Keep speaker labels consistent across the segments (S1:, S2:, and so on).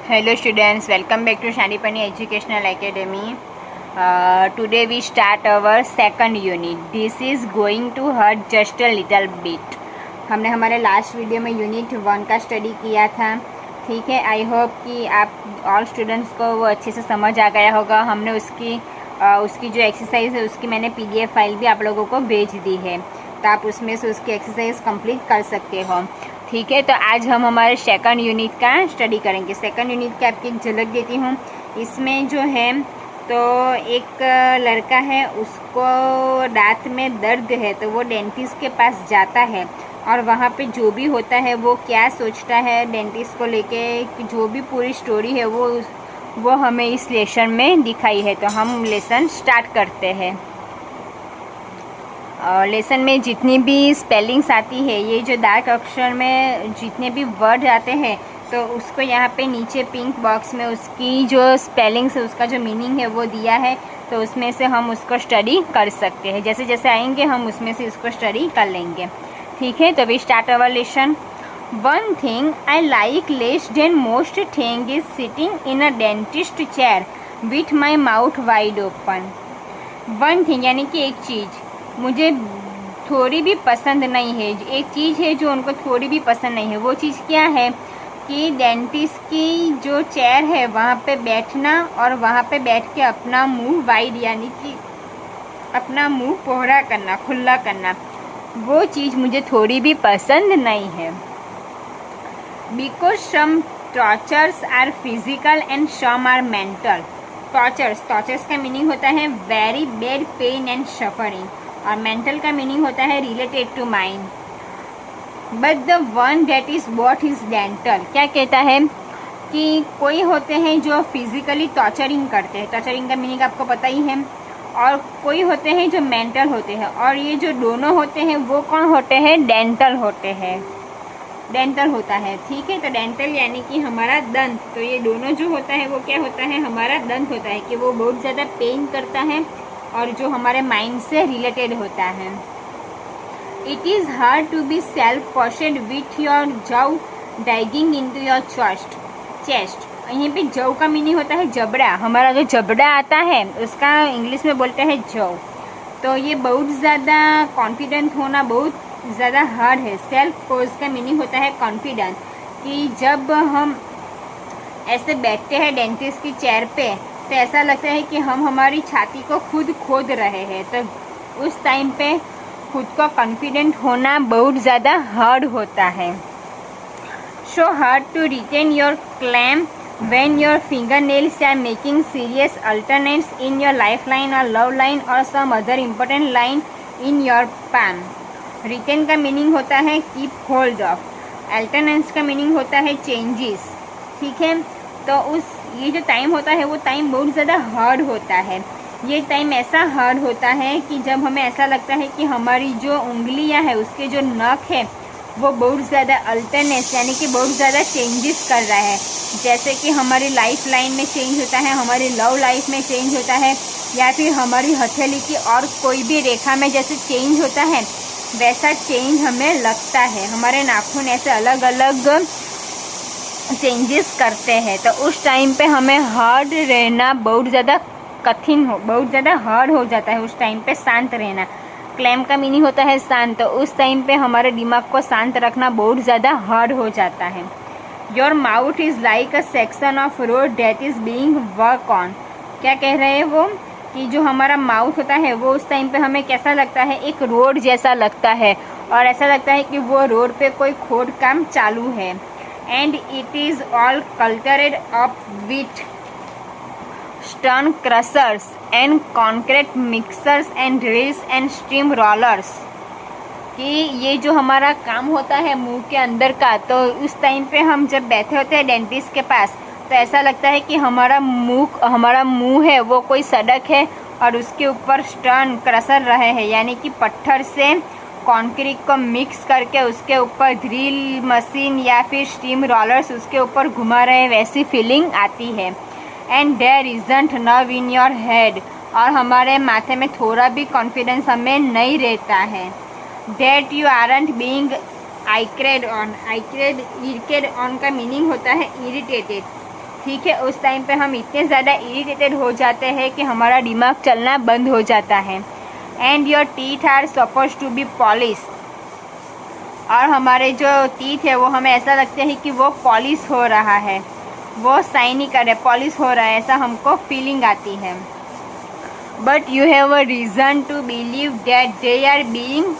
S1: Hello students, welcome back to Shandipani Educational Academy. Today we start our second unit. This is going to hurt just a little bit. हमने हमारे last video में unit 1 का study किया था, ठीक है। I hope कि आप ऑल स्टूडेंट्स को वो अच्छे से समझ आ गया होगा। हमने उसकी जो एक्सरसाइज है उसकी मैंने PDF फाइल भी आप लोगों को भेज दी है, तो आप उसमें से उसकी एक्सरसाइज कंप्लीट कर सकते हो, ठीक है। तो आज हम हमारे सेकंड यूनिट का स्टडी करेंगे। सेकंड यूनिट की आपकी एक झलक देती हूँ। इसमें जो है तो एक लड़का है, उसको दांत में दर्द है, तो वो डेंटिस्ट के पास जाता है और वहाँ पे जो भी होता है वो क्या सोचता है डेंटिस्ट को लेके, कि जो भी पूरी स्टोरी है वो हमें इस लेसन में दिखाई है। तो हम लेसन स्टार्ट करते हैं। लेसन में जितनी भी स्पेलिंग्स आती है, ये जो डार्क अक्षर में जितने भी वर्ड आते हैं, तो उसको यहाँ पे नीचे पिंक बॉक्स में उसकी जो स्पेलिंग्स है, उसका जो मीनिंग है वो दिया है। तो उसमें से हम उसको स्टडी कर सकते हैं। जैसे जैसे आएंगे हम उसमें से इसको स्टडी कर लेंगे, ठीक है। तो we start our lesson. One thing I like less than most thing is sitting in a dentist chair with my mouth wide open. One thing यानी कि एक चीज़ मुझे थोड़ी भी पसंद नहीं है। एक चीज़ है जो उनको थोड़ी भी पसंद नहीं है। वो चीज़ क्या है कि डेंटिस्ट की जो चेयर है वहाँ पे बैठना और वहाँ पे बैठ के अपना मुंह वाइड यानी कि अपना मुंह पोहरा करना, खुला करना, वो चीज़ मुझे थोड़ी भी पसंद नहीं है। Because some tortures are physical and some are mental. Tortures का मीनिंग होता है very bad pain and suffering, और मेंटल का मीनिंग होता है related to mind. But the one that is what is dental. क्या कहता है कि कोई होते हैं जो फिजिकली टॉर्चरिंग करते हैं, टॉर्चरिंग का मीनिंग आपको पता ही है, और कोई होते हैं जो मेंटल होते हैं, और ये जो दोनों होते हैं वो कौन होते हैं? डेंटल होते हैं, डेंटल होता है, ठीक है। तो डेंटल यानी कि हमारा दंत। तो ये दोनों जो होता है वो क्या होता है? हमारा दंत होता है, कि वो बहुत ज़्यादा पेन करता है और जो हमारे माइंड से रिलेटेड होता है। It is hard to be self possessed with your jaw digging into your chest. यहीं पे जव का मीनिंग होता है जबड़ा। हमारा जो जबड़ा आता है उसका इंग्लिश में बोलते हैं जव। तो ये बहुत ज़्यादा कॉन्फिडेंट होना बहुत ज़्यादा हार्ड है। सेल्फ पोज का मीनिंग होता है कॉन्फिडेंट, कि जब हम ऐसे बैठते हैं डेंटिस्ट की चेयर पे तो ऐसा लगता है कि हम हमारी छाती को खुद खोद रहे हैं। तो उस टाइम पे खुद को कॉन्फिडेंट होना बहुत ज़्यादा हार्ड होता है। So hard to retain your claim when your finger nails are making serious alternates in your life line और लव लाइन और some other important line in your palm. Retain का मीनिंग होता है कीप होल्ड ऑफ। अल्टरनेट्स का meaning होता है changes, ठीक है। तो ये जो टाइम होता है वो टाइम बहुत ज़्यादा हार्ड होता है। ये टाइम ऐसा हार्ड होता है कि जब हमें ऐसा लगता है कि हमारी जो उंगलियां है उसके जो नख है वो बहुत ज़्यादा अल्टरनेट यानी कि बहुत ज़्यादा चेंजेस कर रहा है। जैसे कि हमारी लाइफ लाइन में चेंज होता है, हमारी लव लाइफ में चेंज होता है, या फिर हमारी हथेली की और कोई भी रेखा में जैसे चेंज होता है वैसा चेंज हमें लगता है। हमारे नाखून ऐसे अलग अलग चेंजेस करते हैं। तो उस टाइम पे हमें हार्ड रहना बहुत ज़्यादा बहुत ज़्यादा हार्ड हो जाता है। उस टाइम पे शांत रहना। क्लेम का मीनिंग होता है शांत। तो उस टाइम पे हमारे दिमाग को शांत रखना बहुत ज़्यादा हार्ड हो जाता है। Your mouth is like a section of road that is being work on. क्या कह रहे हैं वो? कि जो हमारा माउथ होता है वो उस टाइम पे हमें कैसा लगता है? एक रोड जैसा लगता है, और ऐसा लगता है कि वो रोड पे कोई खोद काम चालू है। And it is all cluttered up with stone crushers and concrete mixers and drills and steam rollers. कि ये जो हमारा काम होता है मुंह के अंदर का, तो उस टाइम पे हम जब बैठे होते हैं डेंटिस्ट के पास तो ऐसा लगता है कि हमारा मुंह है वो कोई सड़क है और उसके ऊपर स्टोन क्रशर रहे हैं, यानी कि पत्थर से कंक्रीट को मिक्स करके उसके ऊपर ड्रिल मशीन या फिर स्टीम रोलर्स उसके ऊपर घुमा रहे हैं, वैसी फीलिंग आती है। And there isn't nerve in your head. और हमारे माथे में थोड़ा भी कॉन्फिडेंस हमें नहीं रहता है। डेट यू आरंट बीइंग आइक्रेड ऑन। इरिटेड ऑन का मीनिंग होता है इरिटेटेड, ठीक है, उस टाइम पे हम इतने ज़्यादा इरिटेटेड हो जाते हैं कि हमारा दिमाग चलना बंद हो जाता है। And your teeth are suppose to be polish, और हमारे जो टीथ है वो हमें ऐसा लगता है कि वो पॉलिश हो रहा है, वो शाइनी कर रहा है, पॉलिश हो रहा है, ऐसा हमको फीलिंग आती है। But you have a reason to believe that they are being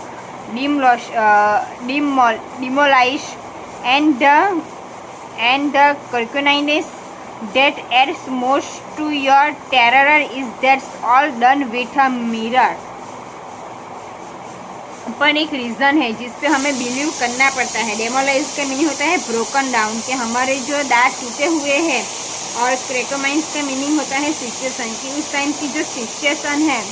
S1: demolished and the cocooness that adds most to your terror is that's all done with a mirror। पर एक रीज़न है जिस पे हमें बिलीव करना पड़ता है। डेमोलाइज का मीनिंग होता है ब्रोकन डाउन, कि हमारे जो दांत टूटे हुए हैं, और क्रेकोमाइंस का मीनिंग होता है सिचुएशन, की उस टाइम की जो सिचुएशन है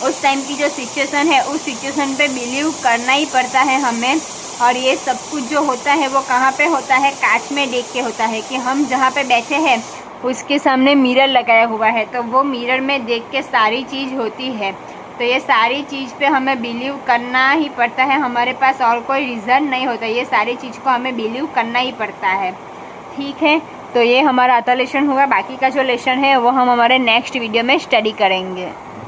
S1: उस टाइम की जो सिचुएशन है उस सिचुएशन पे बिलीव करना ही पड़ता है हमें। और ये सब कुछ जो होता है वो कहाँ पे होता है, कांच में देख के होता है, कि हम जहाँ पे बैठे हैं उसके सामने मिरर लगाया हुआ है, तो वो मिरर में देख के सारी चीज़ होती है। तो ये सारी चीज़ पे हमें बिलीव करना ही पड़ता है, हमारे पास और कोई रीज़न नहीं होता, ये सारी चीज़ को हमें बिलीव करना ही पड़ता है। ठीक है, तो ये हमारा आता लेसन होगा। बाकी का जो लेसन है वो हम हमारे नेक्स्ट वीडियो में स्टडी करेंगे।